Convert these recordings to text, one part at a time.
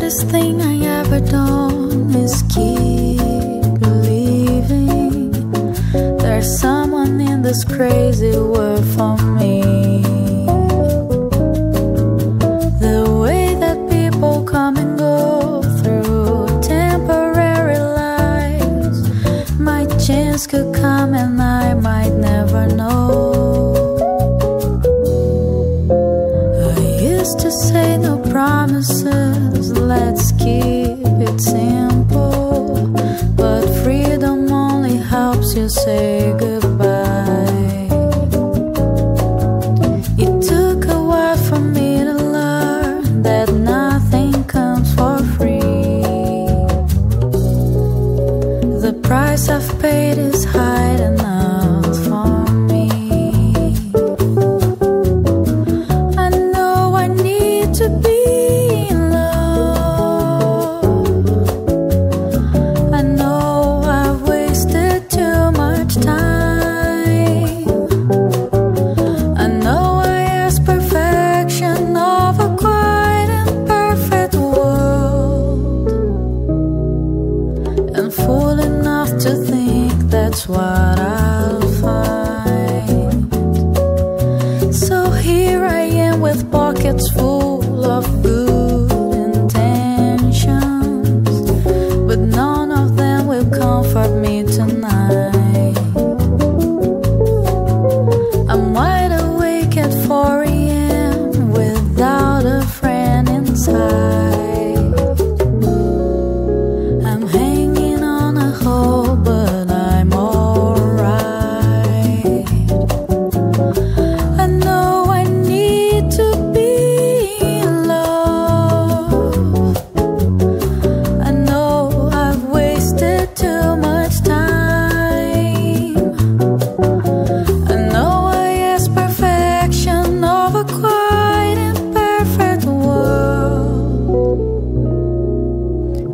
hardest thing I ever done is keep believing there's someone in this crazy world for me. The way that people come and go through temporary lives, my chance could come and I might never know. I used to say no promises, let's keep it simple, but freedom only helps you say goodbye. It took a while for me to learn that nothing comes for free. The price I've paid is high enough for me. I know I need to be to think that's what I'll find. So here I am with pockets full of good intentions, but none of them will comfort me tonight. I'm wide awake at 4 AM without a friend inside. I'm hanging on a hope, but I'm alright. I know I need to be in love. I know I've wasted too much time. I know I ask perfection of a quite imperfect world.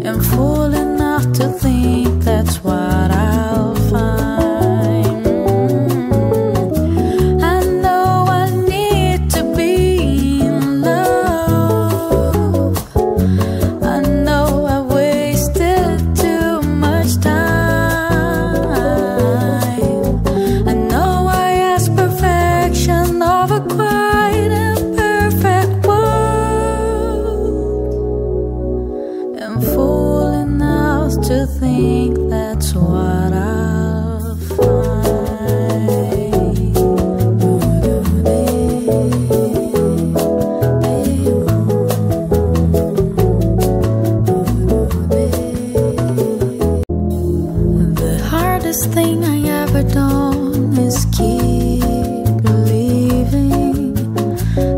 I'm fool enough to think that's what I'll find. I know I need to be in love. I know I wasted too much time. I know I ask perfection of a quite imperfect world. I'm fool enough to think that's what I'll find. The hardest thing I ever done is keep believing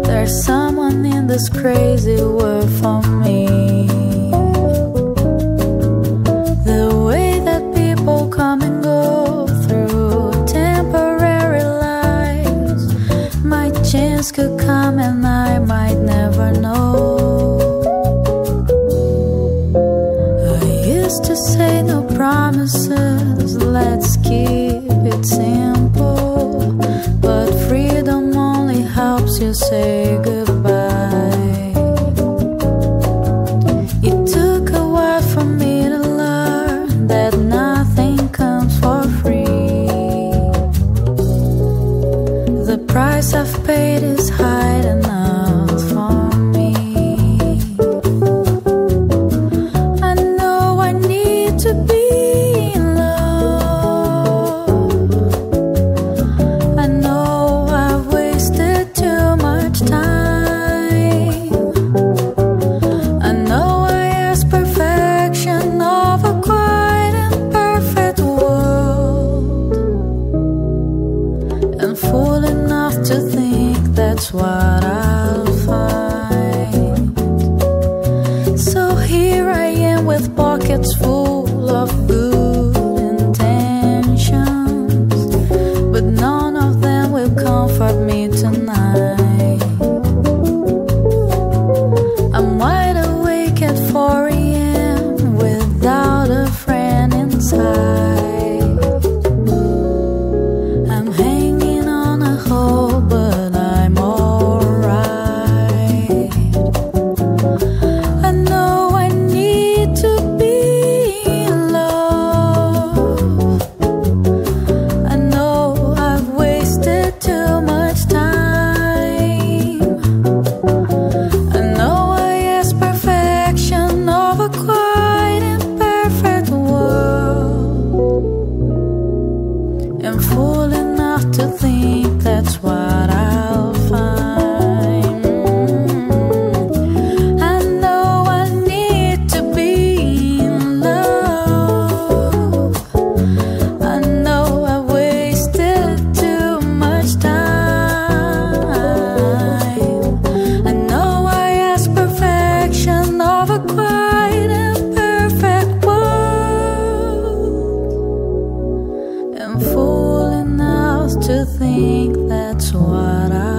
there's someone in this crazy world for me. The way that people come and go through temporary lives, my chance could come and I might never know. I used to say no promises, let's keep it simple, but freedom only helps you say goodbye. It took a while for me to learn that nothing comes for free. The price I've paid is high enough for me. I know I need to be in love. I know I've wasted too much time. I know I ask perfection of a quite imperfect world. I'm fool enough to think that's what I'll find. So here I am with pockets full of good intentions, but none of them will comfort me tonight. I'm wide awake at 4 AM without a friend inside. I'm hanging on a hope, but I'm alright. I know I a quiet and perfect world, and fool enough to think that's what I